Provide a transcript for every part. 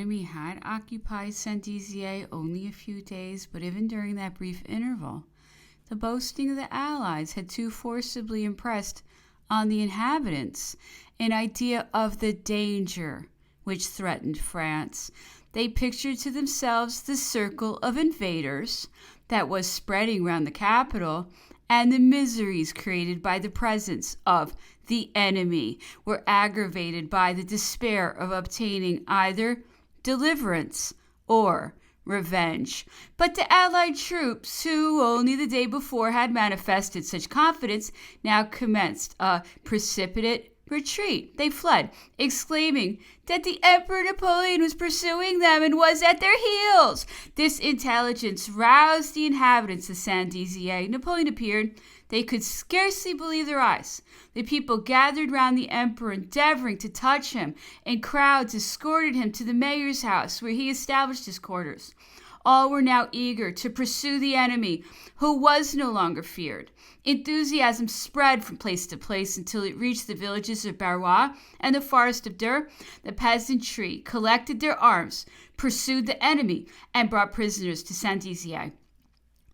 enemy had occupied Saint-Dizier only a few days, but even during that brief interval, the boasting of the Allies had too forcibly impressed on the inhabitants an idea of the danger which threatened France. They pictured to themselves the circle of invaders that was spreading round the capital, and the miseries created by the presence of the enemy were aggravated by the despair of obtaining either deliverance or revenge. But the Allied troops, who only the day before had manifested such confidence, now commenced a precipitate retreat. They fled, exclaiming that the Emperor Napoleon was pursuing them and was at their heels. This intelligence roused the inhabitants of Saint-Dizier. Napoleon appeared. They could scarcely believe their eyes. The people gathered round the emperor, endeavoring to touch him, and crowds escorted him to the mayor's house, where he established his quarters. All were now eager to pursue the enemy, who was no longer feared. Enthusiasm spread from place to place until it reached the villages of Barrois and the forest of Durs. The peasantry collected their arms, pursued the enemy, and brought prisoners to Saint-Dizier.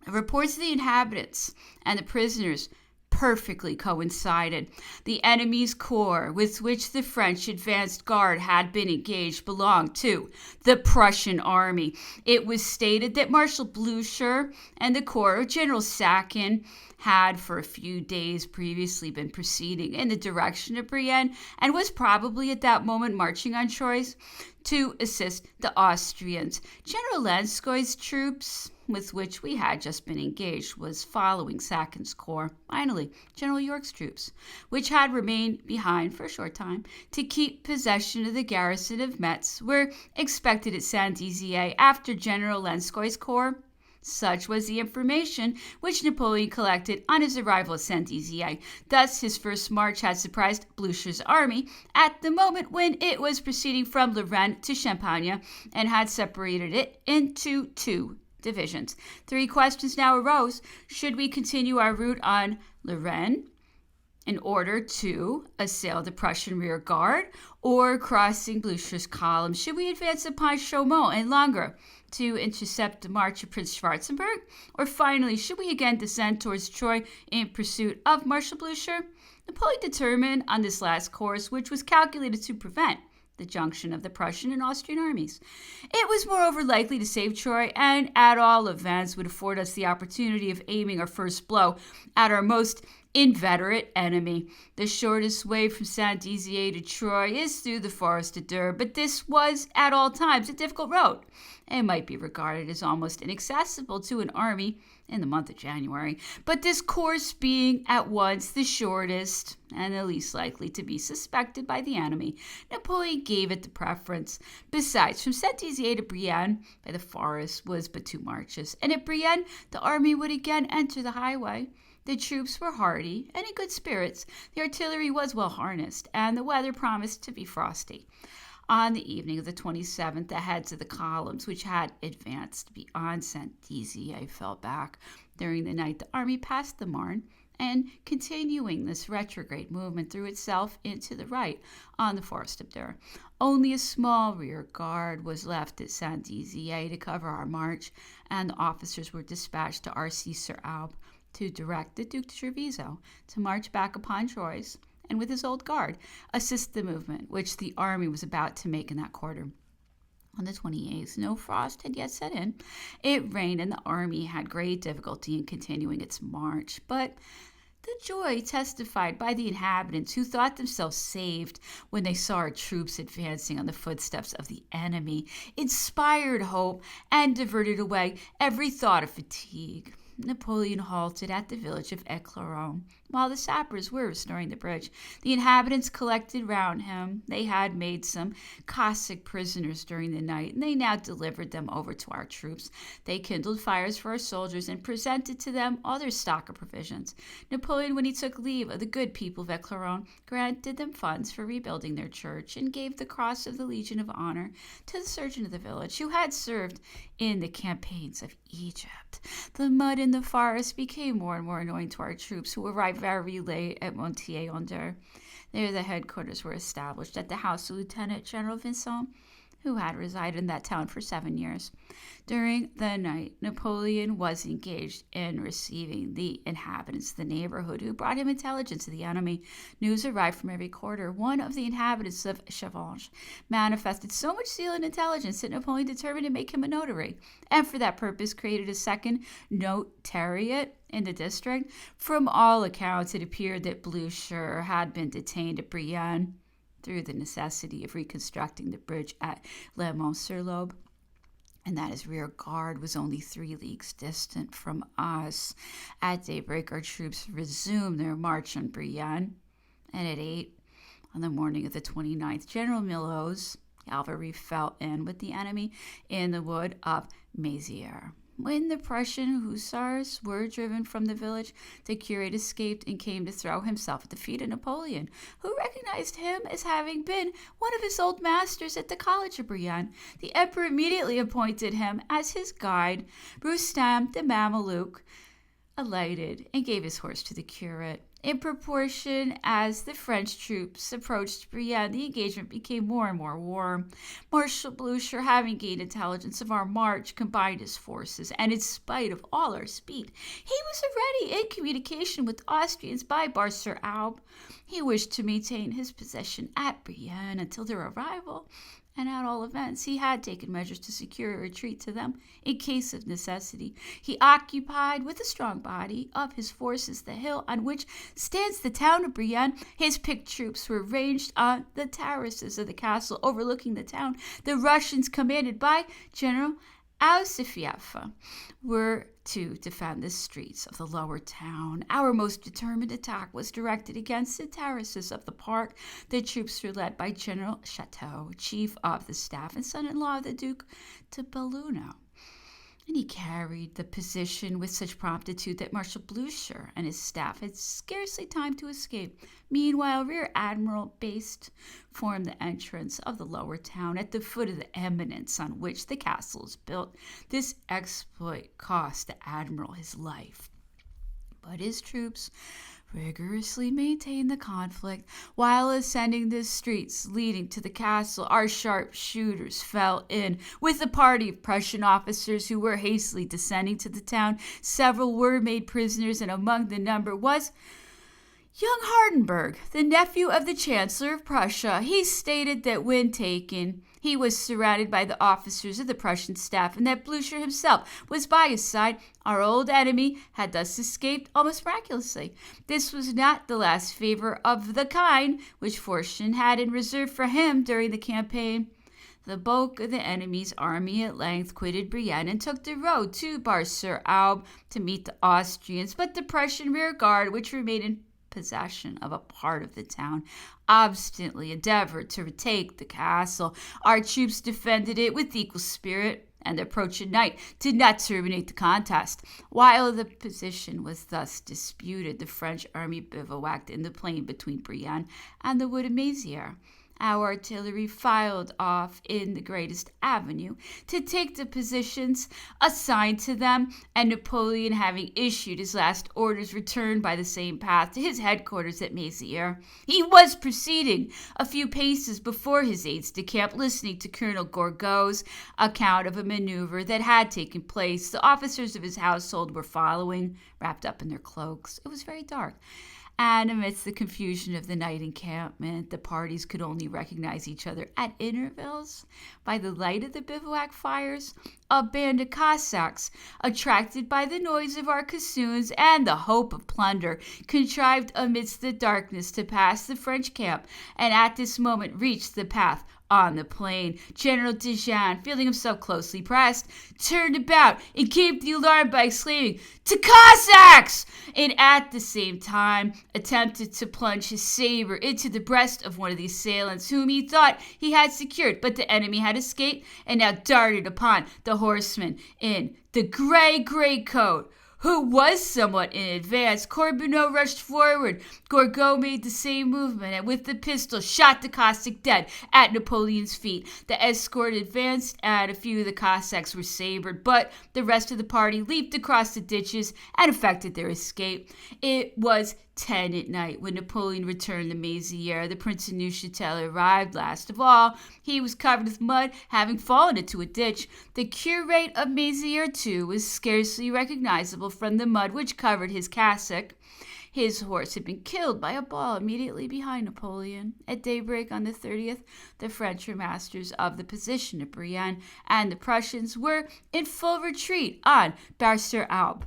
The reports of the inhabitants and the prisoners perfectly coincided. The enemy's corps with which the French advanced guard had been engaged belonged to the Prussian army. It was stated that Marshal Blucher and the corps of General Sacken had for a few days previously been proceeding in the direction of Brienne and was probably at that moment marching on Troyes to assist the Austrians. General Lanskoy's troops, with which we had just been engaged, was following Sacken's corps. Finally, General York's troops, which had remained behind for a short time to keep possession of the garrison of Metz, were expected at Saint-Dizier after General Lanskoy's corps. Such was the information which Napoleon collected on his arrival at Saint-Dizier. Thus, his first march had surprised Blucher's army at the moment when it was proceeding from Lorraine to Champagne and had separated it into two divisions. Three questions now arose. Should we continue our route on Lorraine in order to assail the Prussian rear guard, or crossing Blucher's column? Should we advance upon Chaumont and Langres to intercept the march of Prince Schwarzenberg? Or finally, should we again descend towards Troyes in pursuit of Marshal Blucher? Napoleon determined on this last course, which was calculated to prevent the junction of the Prussian and Austrian armies. It was moreover likely to save Troy, and at all events would afford us the opportunity of aiming our first blow at our most inveterate enemy. The shortest way from Saint-Dizier to Troyes is through the forest of Durs, but this was at all times a difficult road, and might be regarded as almost inaccessible to an army in the month of January. But this course being at once the shortest and the least likely to be suspected by the enemy, Napoleon gave it the preference. Besides, from Saint-Dizier to Brienne by the forest was but 2 marches, and at Brienne the army would again enter the highway. The troops were hardy and in good spirits. The artillery was well harnessed, and the weather promised to be frosty. On the evening of the 27th, the heads of the columns, which had advanced beyond Saint-Dizier, fell back. During the night, the army passed the Marne, and continuing this retrograde movement, threw itself into the right on the forest of Durs. Only a small rear guard was left at Saint-Dizier to cover our march, and the officers were dispatched to Arcis-sur-Aube to direct the Duc de Treviso to march back upon Troyes, and with his old guard assist the movement which the army was about to make in that quarter. On the 28th, no frost had yet set in. It rained, and the army had great difficulty in continuing its march, but the joy testified by the inhabitants, who thought themselves saved when they saw our troops advancing on the footsteps of the enemy, inspired hope and diverted away every thought of fatigue. Napoleon halted at the village of Éclaron while the sappers were restoring the bridge. The inhabitants collected round him. They had made some Cossack prisoners during the night, and they now delivered them over to our troops. They kindled fires for our soldiers and presented to them all their stock of provisions. Napoleon, when he took leave of the good people of Éclaron, granted them funds for rebuilding their church and gave the cross of the Legion of Honor to the surgeon of the village, who had served in the campaigns of Egypt. The mud in the forest became more and more annoying to our troops, who arrived very late at Montier-en-Der. There the headquarters were established at the house of Lieutenant General Vincent, who had resided in that town for 7 years. During the night, Napoleon was engaged in receiving the inhabitants of the neighborhood who brought him intelligence of the enemy. News arrived from every quarter. One of the inhabitants of Chavanges manifested so much zeal and intelligence that Napoleon determined to make him a notary, and for that purpose created a second notariate in the district. From all accounts, it appeared that Blucher had been detained at Brienne through the necessity of reconstructing the bridge at Le Mont-sur-L'aube, and that his rear guard was only 3 leagues distant from us. At daybreak, our troops resumed their march on Brienne, and at 8 on the morning of the 29th, General Milhaud's cavalry fell in with the enemy in the wood of Mézières. When the Prussian hussars were driven from the village, the curate escaped and came to throw himself at the feet of Napoleon, who recognized him as having been one of his old masters at the College of Brienne. The emperor immediately appointed him as his guide. Rustam, the Mameluke, alighted and gave his horse to the curate. In proportion as the French troops approached Brienne, the engagement became more and more warm. Marshal Blucher, having gained intelligence of our march, combined his forces, and in spite of all our speed, he was already in communication with the Austrians by Bar-sur-Aube. He wished to maintain his possession at Brienne until their arrival, and at all events he had taken measures to secure a retreat to them in case of necessity. He occupied with a strong body of his forces the hill on which stands the town of Brienne. His picked troops were ranged on the terraces of the castle overlooking the town. The Russians, commanded by General Ausifiev, were to defend the streets of the lower town. Our most determined attack was directed against the terraces of the park. The troops were led by General Chateau, chief of the staff and son-in-law of the Duke de Belluno, and he carried the position with such promptitude that Marshal Blucher and his staff had scarcely time to escape. Meanwhile, Rear Admiral Based formed the entrance of the lower town at the foot of the eminence on which the castle is built. This exploit cost the admiral his life, but his troops rigorously maintained the conflict. While ascending the streets leading to the castle, our sharpshooters fell in with a party of Prussian officers who were hastily descending to the town. Several were made prisoners, and among the number was young Hardenberg, the nephew of the Chancellor of Prussia. He stated that when taken, he was surrounded by the officers of the Prussian staff, and that Blucher himself was by his side. Our old enemy had thus escaped almost miraculously. This was not the last favor of the kind which fortune had in reserve for him during the campaign. The bulk of the enemy's army at length quitted Brienne and took the road to Bar-sur-Aube to meet the Austrians, but the Prussian rear guard, which remained in possession of a part of the town, obstinately endeavored to retake the castle. Our troops defended it with equal spirit, and the approach of night did not terminate the contest. While the position was thus disputed, the French army bivouacked in the plain between Brienne and the wood of Mézières. Our artillery filed off in the greatest avenue to take the positions assigned to them, and Napoleon, having issued his last orders, returned by the same path to his headquarters at Mézières. He was proceeding a few paces before his aides-de-camp, listening to Colonel Gourgaud's account of a maneuver that had taken place. The officers of his household were following, wrapped up in their cloaks. It was very dark, and amidst the confusion of the night encampment, the parties could only recognize each other at intervals by the light of the bivouac fires. A band of Cossacks, attracted by the noise of our caissons and the hope of plunder, contrived amidst the darkness to pass the French camp, and at this moment reached the path on the plain. General Dejean, feeling himself closely pressed, turned about and gave the alarm by exclaiming, "To Cossacks!" and at the same time attempted to plunge his saber into the breast of one of the assailants whom he thought he had secured, but the enemy had escaped and now darted upon the horseman in the gray greatcoat, who was somewhat in advance. Corbineau rushed forward. Gourgaud made the same movement, and with the pistol shot the Cossack dead at Napoleon's feet. The escort advanced, and a few of the Cossacks were sabred, but the rest of the party leaped across the ditches and effected their escape. It was 10 at night, when Napoleon returned to Mézières, the Prince of Neuchâtel arrived last of all. He was covered with mud, having fallen into a ditch. The curate of Mézières, too, was scarcely recognizable from the mud which covered his cassock. His horse had been killed by a ball immediately behind Napoleon. At daybreak on the 30th, the French were masters of the position of Brienne, and the Prussians were in full retreat on Bar-sur-Aube.